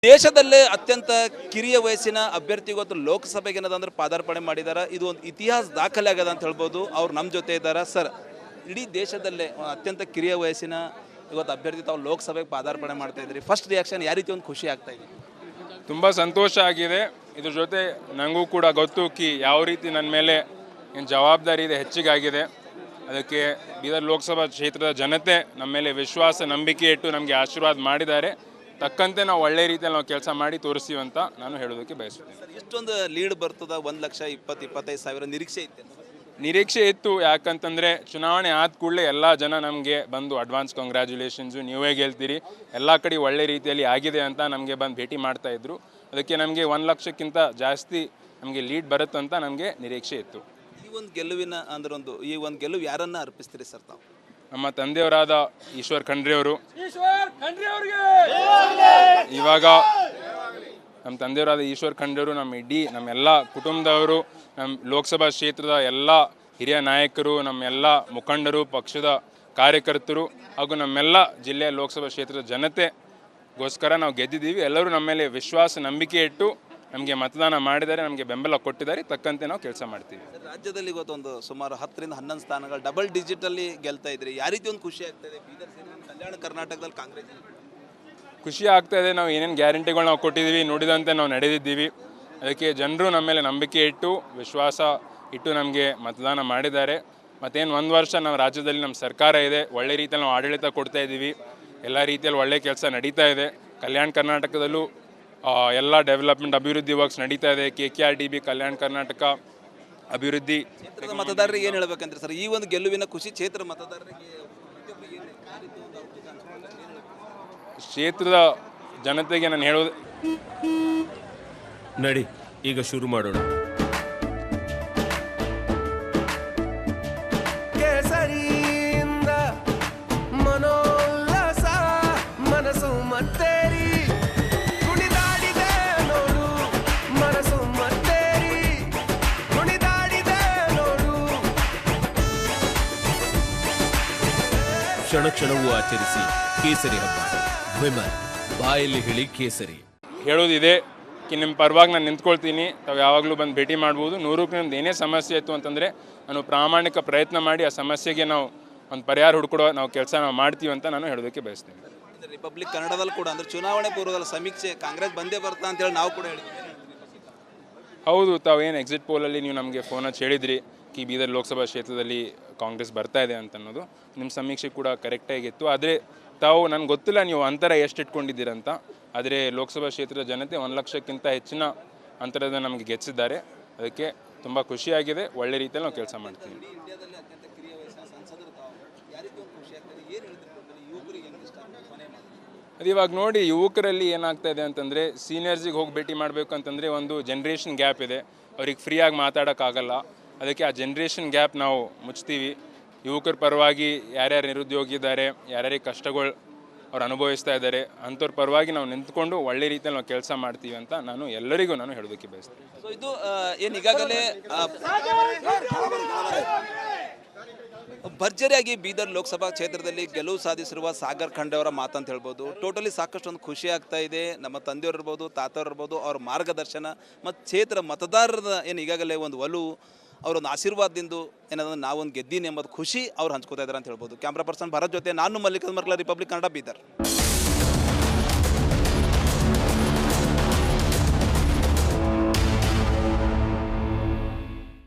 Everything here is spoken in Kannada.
ದೇಶದಲ್ಲೇ ಅತ್ಯಂತ ಕಿರಿಯ ವಯಸ್ಸಿನ ಅಭ್ಯರ್ಥಿ ಇವತ್ತು ಲೋಕಸಭೆಗೆ ಏನದಂದ್ರೆ ಪಾದಾರ್ಪಣೆ ಮಾಡಿದ್ದಾರೆ. ಇದು ಒಂದು ಇತಿಹಾಸ ದಾಖಲೆ ಆಗದ ಅಂತ ಹೇಳ್ಬೋದು. ಅವ್ರು ನಮ್ಮ ಜೊತೆ ಇದ್ದಾರೆ. ಸರ್, ಇಡೀ ದೇಶದಲ್ಲೇ ಅತ್ಯಂತ ಕಿರಿಯ ವಯಸ್ಸಿನ ಇವತ್ತು ಅಭ್ಯರ್ಥಿ ತಾವು ಲೋಕಸಭೆಗೆ ಪಾದಾರ್ಪಣೆ ಮಾಡ್ತಾ ಇದ್ರಿ. ಫಸ್ಟ್ ರಿಯಾಕ್ಷನ್ ಯಾವ ರೀತಿ ಒಂದು ಖುಷಿ ಆಗ್ತಾ ಇದೆ? ತುಂಬ ಸಂತೋಷ ಆಗಿದೆ. ಇದ್ರ ಜೊತೆ ನನಗೂ ಕೂಡ ಗೊತ್ತು ಯಾವ ರೀತಿ ನನ್ನ ಮೇಲೆ ಏನು ಜವಾಬ್ದಾರಿ ಇದೆ ಹೆಚ್ಚಿಗಾಗಿದೆ. ಅದಕ್ಕೆ ಬೀದರ್ ಲೋಕಸಭಾ ಕ್ಷೇತ್ರದ ಜನತೆ ನಮ್ಮ ಮೇಲೆ ವಿಶ್ವಾಸ ನಂಬಿಕೆ ಇಟ್ಟು ನಮಗೆ ಆಶೀರ್ವಾದ ಮಾಡಿದ್ದಾರೆ. ತಕ್ಕಂತೆ ನಾವು ಒಳ್ಳೆ ರೀತಿಯಲ್ಲಿ ನಾವು ಕೆಲಸ ಮಾಡಿ ತೋರಿಸ್ತೀವಿ ಅಂತ ನಾನು ಹೇಳೋದಕ್ಕೆ ಬಯಸುತ್ತೇನೆ. ಎಷ್ಟೊಂದು ಲೀಡ್ ಬರ್ತದ? 1,20,25,000 ನಿರೀಕ್ಷೆ ಇತ್ತು? ನಿರೀಕ್ಷೆ ಇತ್ತು. ಯಾಕಂತಂದರೆ ಚುನಾವಣೆ ಆದ ಕೂಡಲೇ ಎಲ್ಲ ಜನ ನಮಗೆ ಬಂದು ಅಡ್ವಾನ್ಸ್ ಕಂಗ್ರ್ಯಾಚುಲೇಷನ್ಸು, ನೀವೇ ಗೆಲ್ತೀರಿ, ಎಲ್ಲ ಕಡೆ ಒಳ್ಳೆ ರೀತಿಯಲ್ಲಿ ಆಗಿದೆ ಅಂತ ನಮಗೆ ಬಂದು ಭೇಟಿ ಮಾಡ್ತಾಯಿದ್ರು. ಅದಕ್ಕೆ ನಮಗೆ 1 ಲಕ್ಷಕ್ಕಿಂತ ಜಾಸ್ತಿ ನಮಗೆ ಲೀಡ್ ಬರುತ್ತಂತ ನಮಗೆ ನಿರೀಕ್ಷೆ ಇತ್ತು. ಈ ಒಂದು ಗೆಲುವಿನ ಅಂದ್ರೆ ಈ ಒಂದು ಗೆಲುವು ಯಾರನ್ನ ಅರ್ಪಿಸ್ತೀರಿ ಸರ್ ತಾವು? ನಮ್ಮ ತಂದೆಯವರಾದ ಈಶ್ವರ್ ಖಂಡ್ರೆ ಅವರು. ಇವಾಗ ನಮ್ಮ ತಂದೆಯವರಾದ ಈಶ್ವರ್ ಖಂಡ್ರೆ ಅವರು ನಮ್ಮೆಲ್ಲ ಕುಟುಂಬದವರು, ನಮ್ಮ ಲೋಕಸಭಾ ಕ್ಷೇತ್ರದ ಎಲ್ಲ ಹಿರಿಯ ನಾಯಕರು, ನಮ್ಮೆಲ್ಲ ಮುಖಂಡರು, ಪಕ್ಷದ ಕಾರ್ಯಕರ್ತರು ಹಾಗೂ ನಮ್ಮೆಲ್ಲ ಜಿಲ್ಲೆಯ ಲೋಕಸಭಾ ಕ್ಷೇತ್ರದ ಜನತೆಗೋಸ್ಕರ ನಾವು ಗೆದ್ದಿದ್ದೀವಿ. ಎಲ್ಲರೂ ನಮ್ಮ ಮೇಲೆ ವಿಶ್ವಾಸ ನಂಬಿಕೆ ಇಟ್ಟು ನಮಗೆ ಮತದಾನ ಮಾಡಿದ್ದಾರೆ, ನಮಗೆ ಬೆಂಬಲ ಕೊಟ್ಟಿದ್ದಾರೆ. ತಕ್ಕಂತೆ ನಾವು ಕೆಲಸ ಮಾಡ್ತೀವಿ. ರಾಜ್ಯದಲ್ಲಿ ಇವತ್ತೊಂದು ಸುಮಾರು 10ರಿಂದ 11 ಸ್ಥಾನಗಳು ಡಬಲ್ ಡಿಜಿಟಲ್ಲಿ ಗೆಲ್ತಾ ಇದ್ರಿ. ಯಾವ ರೀತಿ ಒಂದು ಖುಷಿ ಆಗ್ತಾ ಇದೆ? ಬೀದರ್ ಸೇರಿದಂತೆ ಕಲ್ಯಾಣ ಕರ್ನಾಟಕದಲ್ಲಿ ಕಾಂಗ್ರೆಸ್ ಖುಷಿ ಆಗ್ತಾ ಇದೆ. ನಾವು ಏನೇನು ಗ್ಯಾರಂಟಿಗಳು ನಾವು ಕೊಟ್ಟಿದ್ದೀವಿ, ನುಡಿದಂತೆ ನಾವು ನಡೆದಿದ್ದೀವಿ. ಅದಕ್ಕೆ ಜನರು ನಮ್ಮ ಮೇಲೆ ನಂಬಿಕೆ ಇಟ್ಟು ವಿಶ್ವಾಸ ಇಟ್ಟು ನಮಗೆ ಮತದಾನ ಮಾಡಿದ್ದಾರೆ. ಮತ್ತೇನು 1 ವರ್ಷ ನಾವು ರಾಜ್ಯದಲ್ಲಿ ನಮ್ಮ ಸರ್ಕಾರ ಇದೆ, ಒಳ್ಳೆ ರೀತಿಯಲ್ಲಿ ನಾವು ಆಡಳಿತ ಕೊಡ್ತಾ ಇದ್ದೀವಿ. ಎಲ್ಲ ರೀತಿಯಲ್ಲಿ ಒಳ್ಳೆ ಕೆಲಸ ನಡೀತಾ ಇದೆ. ಕಲ್ಯಾಣ ಕರ್ನಾಟಕದಲ್ಲೂ ಎಲ್ಲ ಡೆವಲಪ್ಮೆಂಟ್ ಅಭಿವೃದ್ಧಿ ವರ್ಕ್ಸ್ ನಡೀತಾ ಇದೆ. KKRDB ಕಲ್ಯಾಣ ಕರ್ನಾಟಕ ಅಭಿವೃದ್ಧಿ. ಕ್ಷೇತ್ರದ ಮತದಾರರಿಗೆ ಏನು ಹೇಳ್ಬೇಕಂದ್ರೆ ಸರ್, ಈ ಒಂದು ಗೆಲುವಿನ ಖುಷಿ ಕ್ಷೇತ್ರ ಮತದಾರರಿಗೆ, ಕ್ಷೇತ್ರದ ಜನತೆಗೆ ನಾನು ಹೇಳೋದು, ನಡಿ ಈಗ ಶುರು ಮಾಡೋಣ. ಕೇಸರಿಯಿಂದ ಮನೋಲ್ಲಾಸ ಮನಸ್ಸು ಮತ್ತೇರಿ ಕುಣಿದಾಡಿದೆ ನೋಡು, ಮನಸ್ಸು ಮತ್ತೇರಿ ಕುಣಿದಾಡಿದೆ ನೋಡು. ಕ್ಷಣ ಕ್ಷಣವೂ ಆಚರಿಸಿ ಕೇಸರಿ ಹಬ್ಬ. ವಿಮಲ್ ಬಾಯಲ್ಲಿ ಹೇಳಿ ಕೇಸರಿ. ಹೇಳೋದಿದೆ ನಿಮ್ಮ ಪರವಾಗಿ ನಾನು ನಿಂತ್ಕೊಳ್ತೀನಿ. ತಾವು ಯಾವಾಗಲೂ ಬಂದು ಭೇಟಿ ಮಾಡ್ಬೋದು. 100ಕ್ಕೆ ನಮ್ದು ಏನೇ ಸಮಸ್ಯೆ ಇತ್ತು ಅಂತಂದರೆ ನಾನು ಪ್ರಾಮಾಣಿಕ ಪ್ರಯತ್ನ ಮಾಡಿ ಆ ಸಮಸ್ಯೆಗೆ ನಾವು ಒಂದು ಪರಿಹಾರ ಹುಡ್ಕೊಡೋ ನಾವು ಕೆಲಸ ನಾವು ಮಾಡ್ತೀವಿ ಅಂತ ನಾನು ಹೇಳೋದಕ್ಕೆ ಬಯಸ್ತೀನಿ. ರಿಪಬ್ಲಿಕ್ ಕನ್ನಡದಲ್ಲಿ ಕೂಡ ಅಂದರೆ ಚುನಾವಣೆ ಪೂರ್ವದಲ್ಲಿ ಸಮೀಕ್ಷೆ ಕಾಂಗ್ರೆಸ್ ಬಂದೇ ಬರ್ತಾ ಅಂತೇಳಿ ನಾವು ಕೂಡ ಹೇಳಿದ್ವಿ. ಹೌದು, ತಾವೇನು ಎಕ್ಸಿಟ್ ಪೋಲಲ್ಲಿ ನೀವು ನಮಗೆ ಫೋನ್ ಹಚ್ಚಿ ಹೇಳಿದ್ರಿ ಬೀದರ್ ಲೋಕಸಭಾ ಕ್ಷೇತ್ರದಲ್ಲಿ ಕಾಂಗ್ರೆಸ್ ಬರ್ತಾ ಇದೆ ಅಂತ ಅನ್ನೋದು. ನಿಮ್ಮ ಸಮೀಕ್ಷೆ ಕೂಡ ಕರೆಕ್ಟಾಗಿತ್ತು. ಆದರೆ ತಾವು ನನಗೆ ಗೊತ್ತಿಲ್ಲ ನೀವು ಅಂತರ ಎಷ್ಟು ಇಟ್ಕೊಂಡಿದ್ದೀರಂತ. ಆದರೆ ಲೋಕಸಭಾ ಕ್ಷೇತ್ರದ ಜನತೆ 1 ಲಕ್ಷಕ್ಕಿಂತ ಹೆಚ್ಚಿನ ಅಂತರದ ನಮಗೆ ಗೆಲ್ಲಿಸಿದ್ದಾರೆ. ಅದಕ್ಕೆ ತುಂಬ ಖುಷಿಯಾಗಿದೆ. ಒಳ್ಳೆ ರೀತಿಯಲ್ಲಿ ನಾವು ಕೆಲಸ ಮಾಡ್ತೀವಿ. ಅದು ಇವಾಗ ನೋಡಿ, ಯುವಕರಲ್ಲಿ ಏನಾಗ್ತಾ ಇದೆ ಅಂತಂದರೆ ಸೀನಿಯರ್ಸಿಗೆ ಹೋಗಿ ಭೇಟಿ ಮಾಡಬೇಕು ಅಂತಂದರೆ ಒಂದು ಜನ್ರೇಷನ್ ಗ್ಯಾಪ್ ಇದೆ. ಅವ್ರಿಗೆ ಫ್ರೀಯಾಗಿ ಮಾತಾಡೋಕ್ಕಾಗಲ್ಲ. ಅದಕ್ಕೆ ಆ ಜನ್ರೇಷನ್ ಗ್ಯಾಪ್ ನಾವು ಮುಚ್ತೀವಿ. ಯುವಕರ ಪರವಾಗಿ ಯಾರ್ಯಾರು ನಿರುದ್ಯೋಗಿ ಇದ್ದಾರೆ, ಯಾರ್ಯಾರಿಗೆ ಕಷ್ಟಗಳು ಅವ್ರು ಅನುಭವಿಸ್ತಾ ಇದ್ದಾರೆ, ಅಂಥವ್ರ ಪರವಾಗಿ ನಾವು ನಿಂತ್ಕೊಂಡು ಒಳ್ಳೆ ರೀತಿಯಲ್ಲಿ ನಾವು ಕೆಲಸ ಮಾಡ್ತೀವಿ ಅಂತ ನಾನು ಎಲ್ಲರಿಗೂ ನಾನು ಹೇಳೋದಕ್ಕೆ ಬಯಸ್ತೀನಿ. ಸೊ ಇದು ಏನು ಈಗಾಗಲೇ ಭರ್ಜರಿಯಾಗಿ ಬೀದರ್ ಲೋಕಸಭಾ ಕ್ಷೇತ್ರದಲ್ಲಿ ಗೆಲುವು ಸಾಧಿಸಿರುವ ಸಾಗರ್ ಖಂಡ್ರೆ ಅವರ ಮಾತಂತ ಹೇಳ್ಬೋದು. ಟೋಟಲಿ ಸಾಕಷ್ಟು ಒಂದು ಖುಷಿ ಆಗ್ತಾ ಇದೆ. ನಮ್ಮ ತಂದೆಯವರು ಇರ್ಬೋದು, ತಾತವ್ರು ಇರ್ಬೋದು, ಅವ್ರ ಮಾರ್ಗದರ್ಶನ ಮತ್ತು ಕ್ಷೇತ್ರ ಮತದಾರರ ಏನು ಈಗಾಗಲೇ ಒಂದು ಒಲವು, ಅವರೊಂದು ಆಶೀರ್ವಾದದಿಂದ ಏನಂದ್ರೆ ನಾವೊಂದು ಗೆದ್ದೀನಿ ಎಂಬುದು ಖುಷಿ ಅವ್ರು ಹಂಚ್ಕೋತಾ ಇದ್ದಾರೆ ಅಂತ ಹೇಳ್ಬೋದು. ಕ್ಯಾಮ್ರಾ ಪರ್ಸನ್ ಭರತ್ ಜೊತೆ ನಾನು ಮಲ್ಲಿಕಾರ್ಜುನ್ ಮರ್ಕಲ, ರಿಪಬ್ಲಿಕ್ ಕನ್ನಡ, ಬೀದರ್.